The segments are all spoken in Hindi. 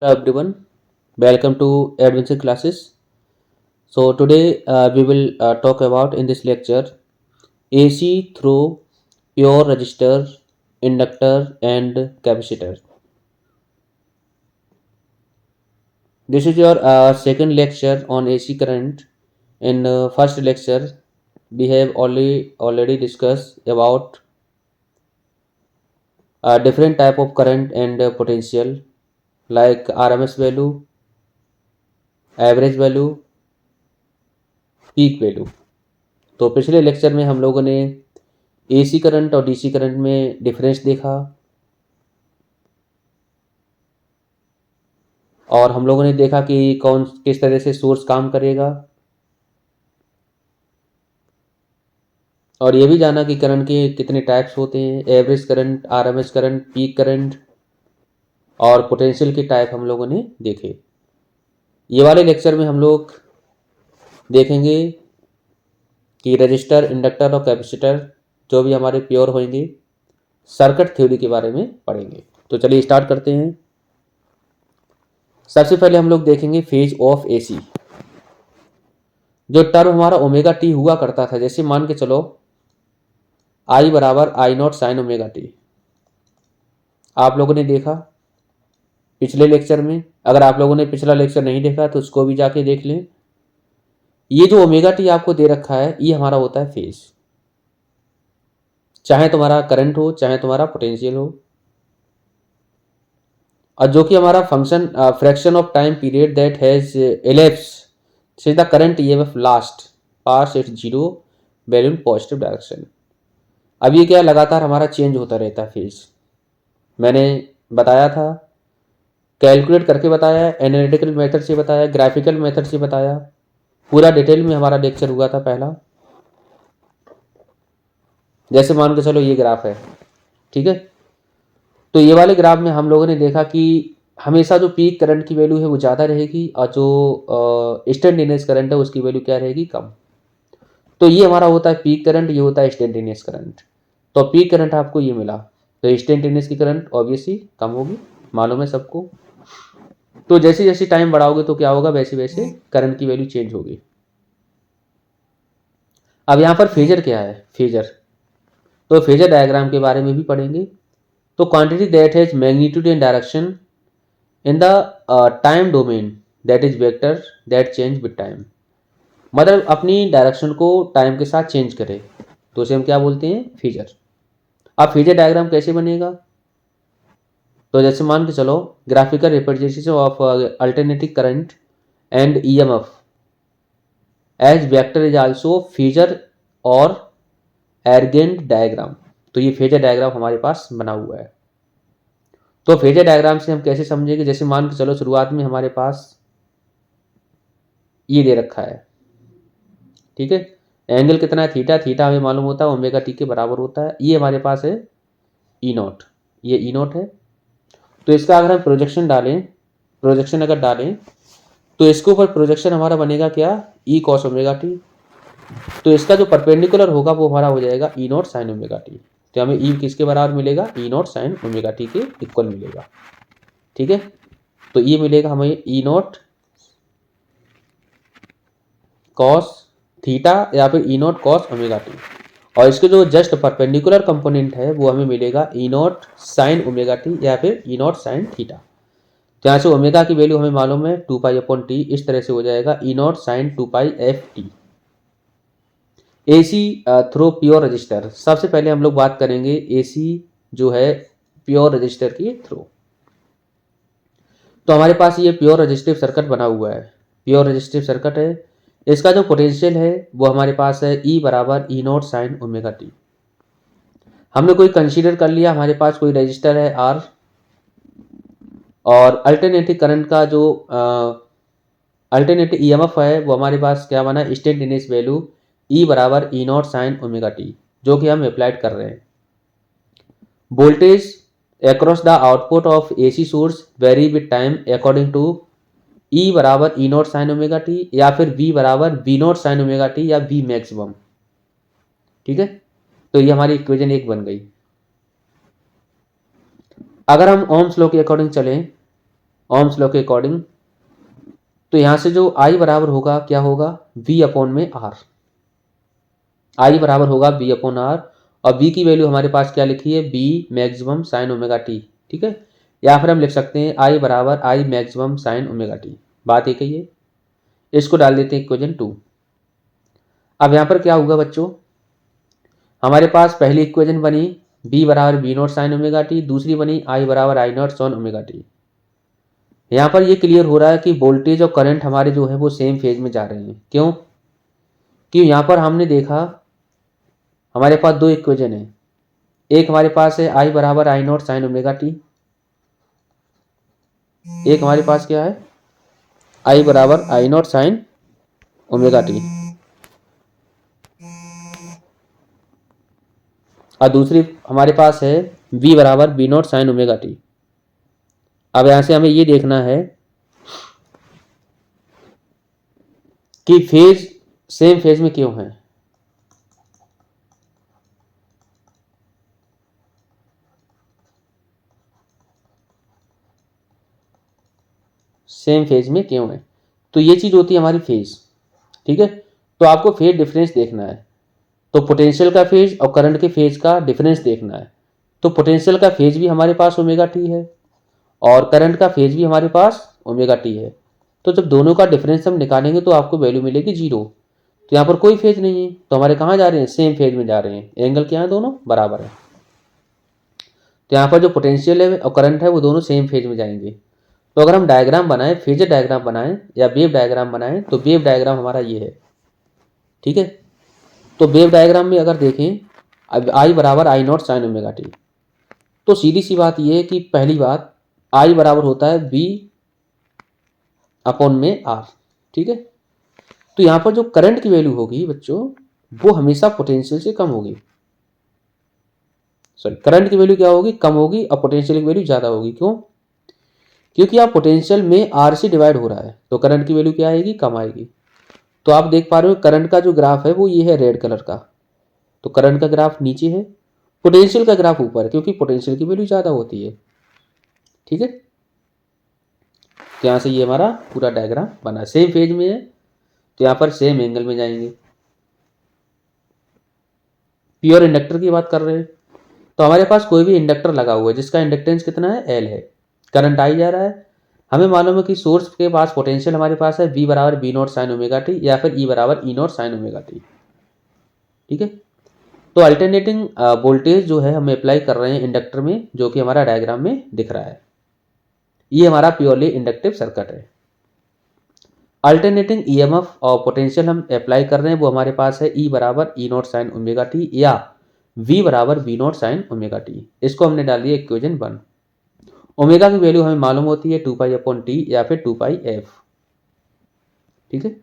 Hello everyone, welcome to Adventure Classes. So today we will talk about in this lecture AC through pure resistor, inductor and capacitor. This is your second lecture on AC current. In first lecture we have already discussed about different type of current and potential like RMS value, average value, peak value. तो पिछले लेक्चर में हम लोगों ने एसी करंट और डीसी करंट में डिफरेंस देखा और हम लोगों ने देखा कि कौन किस तरह से सोर्स काम करेगा और ये भी जाना कि करंट के कितने टाइप्स होते हैं, average current, RMS current, peak current और पोटेंशियल के टाइप हम लोगों ने देखे। ये वाले लेक्चर में हम लोग देखेंगे कि रजिस्टर, इंडक्टर और कैपेसिटर जो भी हमारे प्योर होंगे, सर्किट थ्योरी के बारे में पढ़ेंगे। तो चलिए स्टार्ट करते हैं। सबसे पहले हम लोग देखेंगे फेज ऑफ एसी। जो टर्म हमारा ओमेगा टी हुआ करता था, जैसे मान के चलो आई बराबर I not sine omega T, आप लोगों ने देखा पिछले लेक्चर में। अगर आप लोगों ने पिछला लेक्चर नहीं देखा तो उसको भी जाके देख लें। ये जो ओमेगा टी आपको दे रखा है ये हमारा होता है फेज, चाहे तुम्हारा करंट हो चाहे तुम्हारा पोटेंशियल हो, और जो कि हमारा function fraction of time period that has elapsed since the current EMF last pass its zero value in positive direction। अब ये क्या लगातार हमारा चेंज होता रहता है फेज। मैंने बताया था, कैलकुलेट करके बताया, एनालिटिकल मेथड से बताया, ग्राफिकल मेथड से बताया, पूरा डिटेल में हमारा लेक्चर हुआ था पहला। जैसे मान के चलो ये ग्राफ है, ठीक है। तो ये वाले ग्राफ में हम लोगों ने देखा कि हमेशा जो पीक करंट की वैल्यू है वो ज़्यादा रहेगी और जो इंस्टेंटेनियस करंट है उसकी वैल्यू क्या रहेगी, कम। तो ये हमारा होता है पीक करंट, ये होता है इंस्टेंटेनियस करंट। तो पीक करंट आपको ये मिला, तो इंस्टेंटेनियस की करंट ऑब्वियसली कम होगी, मालूम है सबको। तो जैसे जैसे टाइम बढ़ाओगे तो क्या होगा, वैसे वैसे करंट की वैल्यू चेंज होगी। अब यहाँ पर फेजर क्या है, फेजर तो फेजर डायग्राम के बारे में भी पढ़ेंगे। तो quantity that has magnitude and direction in the time domain that is vector that change with time, मतलब अपनी डायरेक्शन को टाइम के साथ चेंज करे, तो उसे हम क्या बोलते हैं, फेजर। अब फेजर डायग्राम कैसे बनेगा, तो जैसे मान के चलो graphical representation of alternating current and EMF as vector is also phasor और एर्गेंट डायग्राम। तो ये फेजर डायग्राम हमारे पास बना हुआ है। तो फेजर डायग्राम से हम कैसे समझेंगे, जैसे मान के चलो शुरुआत में हमारे पास ये दे रखा है, ठीक है। एंगल कितना है, थीटा, थीटा हमें मालूम होता है ओमेगा टी के बराबर होता है। ये हमारे पास है ई नॉट, ये ई नॉट है। तो इसका अगर हम प्रोजेक्शन डालें, प्रोजेक्शन अगर डालें तो इसके ऊपर प्रोजेक्शन हमारा बनेगा क्या, ई कॉस ओमेगा टी। तो इसका जो परपेंडिकुलर होगा वो हमारा हो जाएगा E not sine omega T. तो हमें ई किसके बराबर मिलेगा, ई नॉट साइन ओमेगा टी के इक्वल मिलेगा, ठीक है। तो ये मिलेगा हमें ई नॉट कॉस थीटा या फिर ई नॉट कॉस ओमेगा टी, और इसके जो जस्ट परपेंडिकुलर कंपोनेंट है वो हमें मिलेगा ई नॉट साइन ओमेगा टी या फिर ई नॉट साइन थीटा। तो यहाँ से ओमेगा की वैल्यू हमें मालूम है 2 पाई अपॉन टी, इस तरह से हो जाएगा E not sine 2 pi F T. AC through pure resistor, सबसे पहले हम लोग बात करेंगे एसी जो है प्योर रजिस्टर के थ्रू। तो हमारे पास ये प्योर रजिस्टिव सर्किट बना हुआ है, प्योर रजिस्टिव सर्किट है। इसका जो पोटेंशियल है वो हमारे पास है ई बराबर E not sine omega T. हमने कोई कंसीडर कर लिया, हमारे पास कोई रजिस्टर है आर, और अल्टरनेटिव करंट का जो अल्टरनेटिव ईएमएफ है वो हमारे पास क्या बना, इंस्टेंटेनियस वैल्यू ई बराबर E not sine omega T, जो कि हम अप्लाइड कर रहे हैं। Voltage across the output of AC source vary with time according to E बराबर E not sine omega T या फिर V बराबर V not sine omega T या V मैक्सिमम, ठीक है। तो ये हमारी इक्वेशन एक बन गई। अगर हम ओम्स लॉ के अकॉर्डिंग चलें, ओम्स लॉ के अकॉर्डिंग। तो यहाँ से जो आई बराबर होगा क्या होगा, वी अपॉन में आर। आई बराबर होगा बी अपॉन आर, और बी की वैल्यू हमारे पास क्या लिखी है, B maximum sine omega T. ठीक है, या फिर हम लिख सकते हैं आई बराबर I maximum sine omega T. बात एक ही है। इसको डाल देते हैं इक्वेशन 2। अब यहाँ पर क्या होगा बच्चों, हमारे पास पहली इक्वेशन बनी बी बराबर B not sine omega T, दूसरी बनी आई बराबर I not sine omega T. यहाँ पर ये क्लियर हो रहा है कि वोल्टेज और करंट हमारे जो है वो सेम फेज में जा रहे हैं। क्यों, कि यहाँ पर हमने देखा हमारे पास दो इक्वेशन है। एक हमारे पास है आई बराबर I not sine omega T, एक हमारे पास क्या है, आई बराबर I not sine omega T, और दूसरी हमारे पास है बी बराबर B not sine omega T. अब यहां से हमें ये देखना है कि फेज सेम फेज में क्यों है। सेम फेज में क्यों है, तो ये चीज होती है हमारी फेज। ठीक है, तो आपको फेज डिफरेंस देखना है। तो पोटेंशियल का फेज और करंट के फेज का डिफरेंस देखना है। तो पोटेंशियल का फेज भी हमारे पास ओमेगा टी है, और करंट का फेज भी हमारे पास ओमेगा टी है। तो जब दोनों का डिफरेंस हम निकालेंगे तो आपको वैल्यू मिलेगी 0। तो यहाँ पर कोई फेज नहीं है, तो हमारे कहाँ जा रहे हैं, सेम फेज में जा रहे हैं। एंगल क्या है, दोनों बराबर है। तो यहाँ पर जो पोटेंशियल है और करंट है वो दोनों सेम फेज में जाएंगे। तो अगर हम डायग्राम बनाएं, फेजर डायग्राम बनाएं या वेव डायग्राम बनाएं, तो वेव डायग्राम हमारा ये है। ठीक है, तो वेव डायग्राम में अगर देखें, अब आई बराबर I not sine omega T, तो सीधी सी बात यह है कि पहली बात आई बराबर होता है बी अपॉन में आर। ठीक है, तो यहां पर जो करंट की वैल्यू होगी बच्चों, वो हमेशा पोटेंशियल से कम होगी। सॉरी, करंट की वैल्यू क्या होगी, कम होगी, और पोटेंशियल की वैल्यू ज्यादा होगी। क्यों, क्योंकि आप पोटेंशियल में आर से डिवाइड हो रहा है, तो करंट की वैल्यू क्या आएगी, कम आएगी। तो आप देख पा रहे हो करंट का जो ग्राफ है वो ये है रेड कलर का, तो करंट का ग्राफ नीचे है, पोटेंशियल का ग्राफ ऊपर है, क्योंकि पोटेंशियल की वैल्यू ज्यादा होती है। ठीक है, तो यहाँ से ये हमारा पूरा डायग्राम बना, सेम फेज में है तो यहाँ पर सेम एंगल में जाएंगे। प्योर इंडक्टर की बात कर रहे हैं, तो हमारे पास कोई भी इंडक्टर लगा हुआ है जिसका इंडक्टेंस कितना है, एल है, करंट आई जा रहा है। हमें मालूम है कि सोर्स के पास पोटेंशियल हमारे पास है V बराबर B not sine omega T, या फिर E बराबर E not sine omega T. ठीक है, तो अल्टरनेटिंग वोल्टेज जो है हम अप्लाई कर रहे हैं इंडक्टर में, जो कि हमारा डायग्राम में दिख रहा है। ये हमारा प्योरली इंडक्टिव सर्किट है। अल्टरनेटिंग ईएमएफ और पोटेंशियल हम अप्लाई कर रहे हैं, वो हमारे पास है E बराबर E not sine omega T, या V बराबर V naught sine omega T. इसको हमने डाल दिया इक्वेशन 1। ओमेगा की वैल्यू हमें मालूम होती है 2 पाई अपॉन टी या फिर 2 पाई एफ। ठीक है,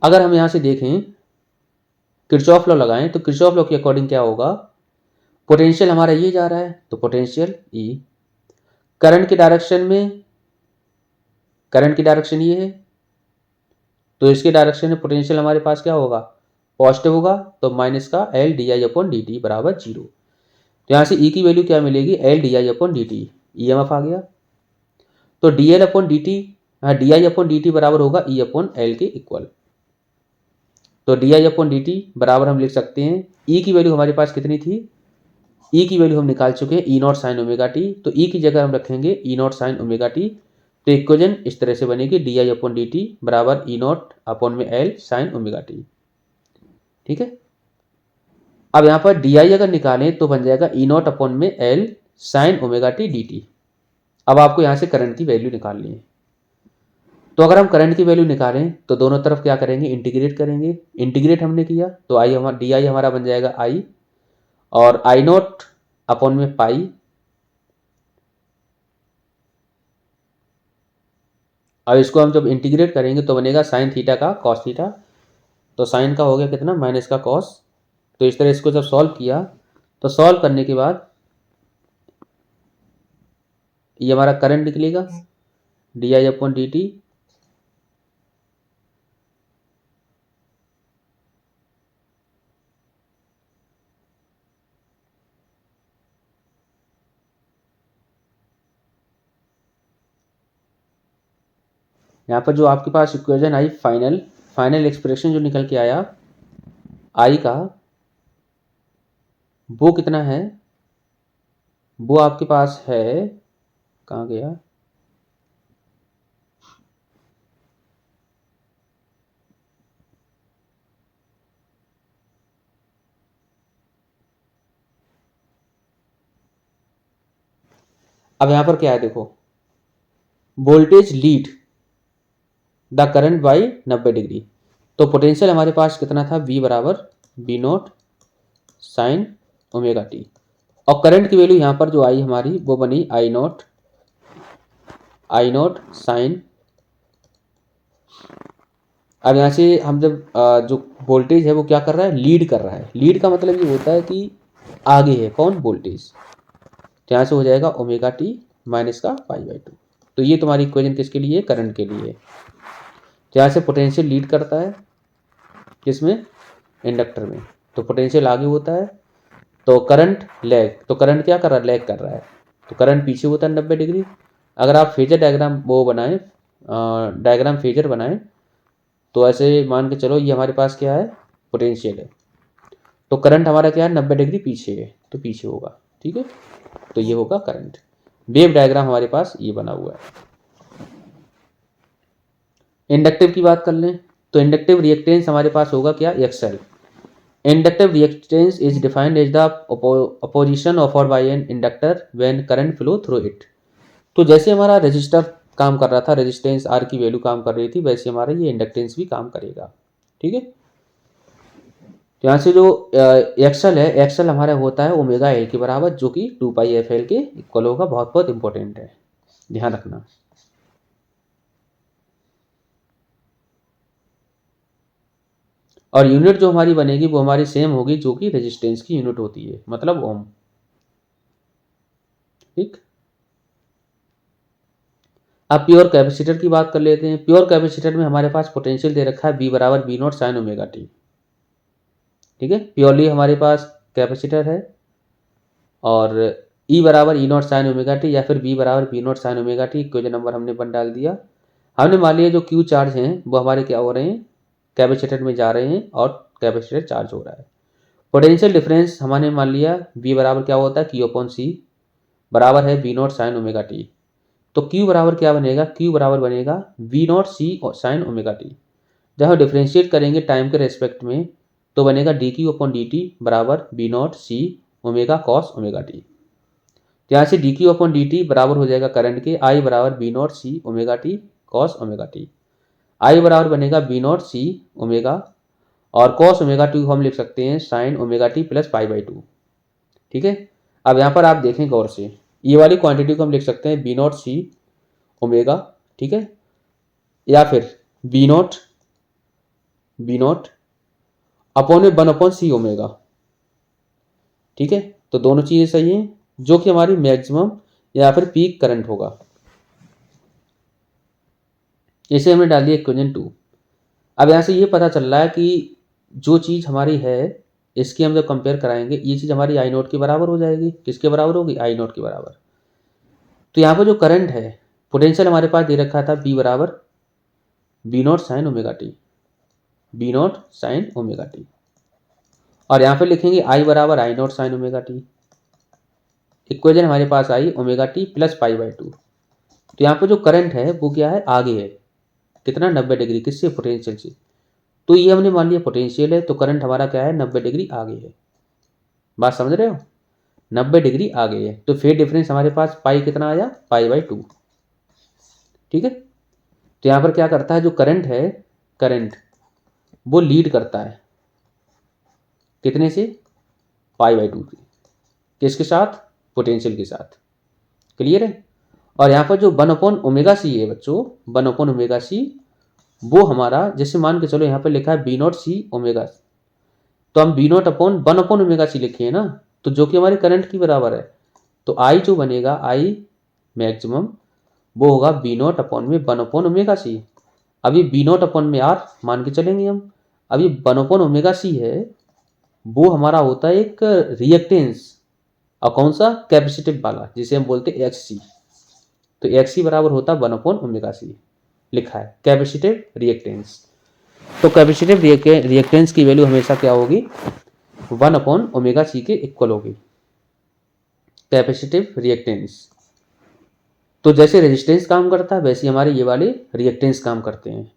अगर हम यहां से देखें किरचॉफ लॉ लगाएं, तो किरचॉफ लॉ के अकॉर्डिंग क्या होगा, पोटेंशियल हमारा ये जा रहा है तो पोटेंशियल E, करंट की डायरेक्शन में, करंट की डायरेक्शन ये है, तो इसके डायरेक्शन में पोटेंशियल हमारे पास क्या होगा, पॉजिटिव होगा, तो माइनस का L D I upon D T बराबर 0। तो यहाँ से E की वैल्यू क्या मिलेगी, L D I upon D T, E M F आ गया। तो D L upon D T, हाँ D I upon D T बराबर होगा E अपॉन एल के इक्वल। तो D I upon D T बराबर हम लिख सकते हैं, E की वैल्यू हमारे पास कितनी थी, E की वैल्यू हम निकाल चुके हैं, ई नॉट साइन ओमेगा टी, तो E की जगह हम रखेंगे ई नॉट साइन ओमेगा टी। तो इक्वेशन इस तरह से बनेगी, D I upon D T बराबर ई नॉट अपॉन में एल साइन ओमेगा टी। ठीक है, अब यहाँ पर डी आई अगर निकालें तो बन जाएगा ई नॉट अपॉन में L sine omega T D T. अब आपको यहाँ से करंट की वैल्यू निकालनी है, तो अगर हम करंट की वैल्यू निकालें तो दोनों तरफ क्या करेंगे, इंटीग्रेट करेंगे। इंटीग्रेट हमने किया तो आई हमारा डी आई हमारा बन जाएगा आई, और आई नॉट अपॉन में पाई, अब इसको हम जब इंटीग्रेट करेंगे तो बनेगा साइन थीटा का कॉस थीटा, तो साइन का हो गया कितना, माइनस का कॉस। तो इस तरह इसको जब सॉल्व किया, तो सॉल्व करने के बाद ये हमारा करंट निकलेगा, D I upon D T, यहाँ पर जो आपके पास इक्वेशन आई फाइनल एक्सप्रेशन जो निकल के आया आई का, वो कितना है, वो आपके पास है, कहाँ गया, अब यहाँ पर क्या है देखो, voltage lead the current by 90 degree. तो पोटेंशियल हमारे पास कितना था, V बराबर B naught sine omega T, और करंट की वैल्यू यहाँ पर जो आई हमारी वो बनी आई नोट साइन। अब यहाँ से हम जब जो वोल्टेज है वो क्या कर रहा है, लीड कर रहा है। लीड का मतलब ये होता है कि आगे है कौन, वोल्टेज। तो यहाँ से हो जाएगा ओमेगा टी माइनस का पाई बाई 2। तो ये तुम्हारी इक्वेशन किसके लिए, करंट के लिए। तो यहाँ से पोटेंशियल लीड करता है किसमें, इंडक्टर में, तो पोटेंशियल आगे होता है, तो करंट लैग, तो करंट क्या कर रहा है, लैग कर रहा है, तो करंट पीछे होता है 90 डिग्री। अगर आप फेजर डायग्राम वो बनाएं, डायग्राम फेजर बनाएं, तो ऐसे मान के चलो ये हमारे पास क्या है, पोटेंशियल है, तो करंट हमारा क्या है, 90 डिग्री पीछे है, तो पीछे होगा, ठीक है। तो ये होगा करंट। वेव डायग्राम हमारे पास ये बना हुआ है। इंडक्टिव की बात कर लें, तो इंडक्टिव रिएक्टेंस हमारे पास होगा क्या, XL. Inductive reactance is defined as the opposition offered by an inductor when current flow through it. तो जैसे हमारा रेजिस्टर काम कर रहा था, रेजिस्टेंस आर की वैल्यू काम कर रही थी, वैसे हमारा ये इंडक्टेंस भी काम करेगा, ठीक है। तो यहाँ से जो एक्सएल है, एक्सएल हमारा होता है ओमेगा एल के बराबर, जो कि 2 पाई एफ एल के इक्वल होगा। बहुत बहुत इंपॉर्टेंट है, ध्यान रखना। और यूनिट जो हमारी बनेगी वो हमारी सेम होगी, जो कि रेजिस्टेंस की यूनिट होती है, मतलब ओम, ठीक। अब प्योर कैपेसिटर की बात कर लेते हैं। प्योर कैपेसिटर में हमारे पास पोटेंशियल दे रखा है बी बराबर B not sine omega T, ठीक है। प्योरली हमारे पास कैपेसिटर है, और ई बराबर E not sine omega T, या फिर बी बराबर B not sine omega T, equation number हमने बन डाल दिया। हमने मान लिया जो क्यू चार्ज हैं वो हमारे क्या हो रहे हैं, कैपेसिटर में जा रहे हैं, और कैपेसिटर चार्ज हो रहा है। पोटेंशियल डिफरेंस हमने मान लिया बी बराबर क्या होता है, क्यू अपॉन सी बराबर है B not sine omega T. तो क्यू बराबर क्या बनेगा, क्यू बराबर बनेगा V naught C sine omega T. जब हम डिफ्रेंशिएट करेंगे टाइम के रेस्पेक्ट में, तो बनेगा D Q upon D T बराबर B not C omega cos omega T. तो यहाँ से D Q upon D T बराबर हो जाएगा करंट के आई बराबर B not C omega T cos omega T. I बराबर बनेगा बी नॉट सी ओमेगा, और कॉस ओमेगा टी को हम लिख सकते हैं sine omega T plus pi by 2, ठीक है। अब यहाँ पर आप देखें गौर से, ये वाली क्वांटिटी को हम लिख सकते हैं बी नॉट सी ओमेगा, ठीक है, या फिर बी नॉट अपॉन में 1 अपॉन सी ओमेगा, ठीक है। तो दोनों चीजें सही हैं, जो कि हमारी मैक्सिमम या फिर पीक करंट होगा। इसे हमने डाल दिया इक्वेशन 2। अब यहाँ से ये पता चल रहा है कि जो चीज़ हमारी है, इसकी हम जब कंपेयर कराएंगे, ये चीज़ हमारी आई नोट के बराबर हो जाएगी। किसके बराबर होगी, आई नोट के बराबर। तो यहाँ पर जो करंट है, पोटेंशियल हमारे पास दे रखा था बी बराबर B not sine omega T, B not sine omega T, और यहाँ पे लिखेंगे आई बराबर I not sine omega T. Equation हमारे पास I omega T plus pi by 2। तो यहाँ पे जो करंट है वो क्या है, आगे है, कितना, 90 डिग्री, किससे, पोटेंशियल से। तो ये हमने मान लिया पोटेंशियल है, तो करंट हमारा क्या है, 90 डिग्री आगे है। बात समझ रहे हो, 90 डिग्री आगे है। तो फेज डिफरेंस हमारे पास पाई कितना आया, पाई बाई 2, ठीक है। तो यहाँ पर क्या करता है, जो करंट है, करंट वो लीड करता है कितने से, पाई बाई 2 से। किसके साथ, पोटेंशियल के साथ। क्लियर है। और यहाँ पर जो 1 अपॉन ओमेगा सी है बच्चों, 1 अपॉन ओमेगा सी, वो हमारा, जैसे मान के चलो यहाँ पे लिखा है बी नॉट सी ओमेगा, तो हम B naught upon 1 upon omega C लिखे हैं ना, तो जो कि हमारे करंट की बराबर है। तो आई जो बनेगा, आई मैक्सिमम, वो होगा बी नॉट अपॉन में 1 अपॉन ओमेगा सी। अभी बी नॉट अपॉन में आर मान के चलेंगे हम। अभी 1 अपॉन ओमेगा सी है, वो हमारा होता है एक रिएक्टेंस, और कौन सा, कैपेसिटिव वाला, जिसे हम बोलते हैं एक्स सी। तो एक्स सी बराबर होता है 1 अपॉन ओमेगा सी। लिखा है कैपेसिटिव रिएक्टेंस। तो कैपेसिटिव रिएक्टेंस की वैल्यू हमेशा क्या होगी, 1/ωc के इक्वल होगी कैपेसिटिव रिएक्टेंस। तो जैसे रेजिस्टेंस काम करता है वैसे हमारे ये वाले रिएक्टेंस काम करते हैं।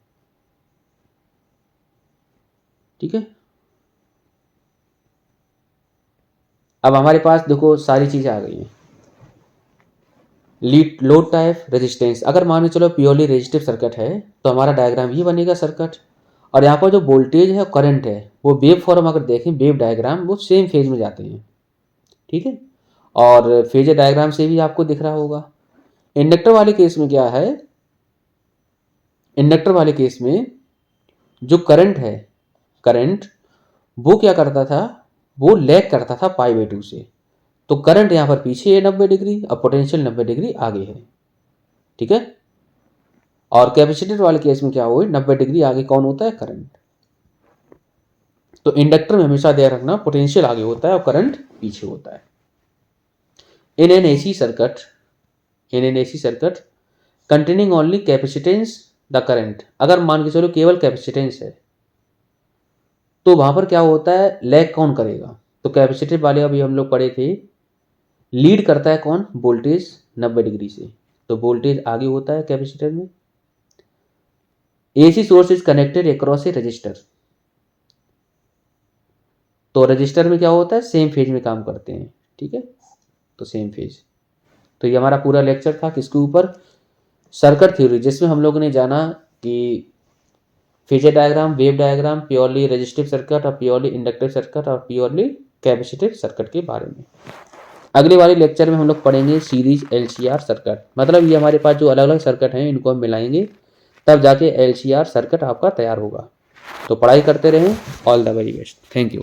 ठीक है, अब हमारे पास देखो सारी चीजें आ गई हैं। लोड टाइप रेजिस्टेंस, अगर मान के चलो प्योरली रेजिस्टिव सर्किट है तो हमारा डायग्राम ये बनेगा सर्किट, और यहाँ पर जो वोल्टेज है और करंट है वो वेव फॉर्म अगर देखें वेव डायग्राम वो सेम फेज में जाते हैं। ठीक है, और फेजर डायग्राम से भी आपको दिख रहा होगा। इंडक्टर वाले केस में क्या है, इंडक्टर वाले केस में जो करंट है, करंट वो क्या करता था, वो लैग करता था π/2 से। तो करंट यहाँ पर पीछे है 90 डिग्री, अब पोटेंशियल 90 डिग्री आगे है। ठीक है, और कैपेसिटर वाले केस में क्या हुआ, 90 डिग्री आगे कौन होता है, करंट। तो इंडक्टर में हमेशा ध्यान रखना पोटेंशियल आगे होता है और करंट पीछे होता है। In an AC circuit containing only capacitance the current, अगर मान के चलो केवल कैपेसिटेंस है तो वहां पर क्या होता है, लैग कौन करेगा। तो कैपेसिटर वाले अभी हम लोग पढ़े थे, लीड करता है कौन, वोल्टेज 90 डिग्री से, तो वोल्टेज आगे होता है कैपेसिटर में। AC source is connected across A register, तो रजिस्टर में क्या होता है, सेम फेज में काम करते हैं। ठीक है, तो सेम फेज। तो ये हमारा पूरा लेक्चर था किसके ऊपर, सर्किट थ्योरी, जिसमें हम लोगों ने जाना कि phasor diagram, wave diagram, purely resistive circuit और प्योरली इंडक्टिव सर्किट और प्योरली कैपेसिटिव सर्किट के बारे में। अगले वाले लेक्चर में हम लोग पढ़ेंगे सीरीज LCR सर्किट, मतलब ये हमारे पास जो अलग अलग सर्किट हैं इनको हम मिलाएंगे तब जाके LCR सर्किट आपका तैयार होगा। तो पढ़ाई करते रहें, all the very best, thank you.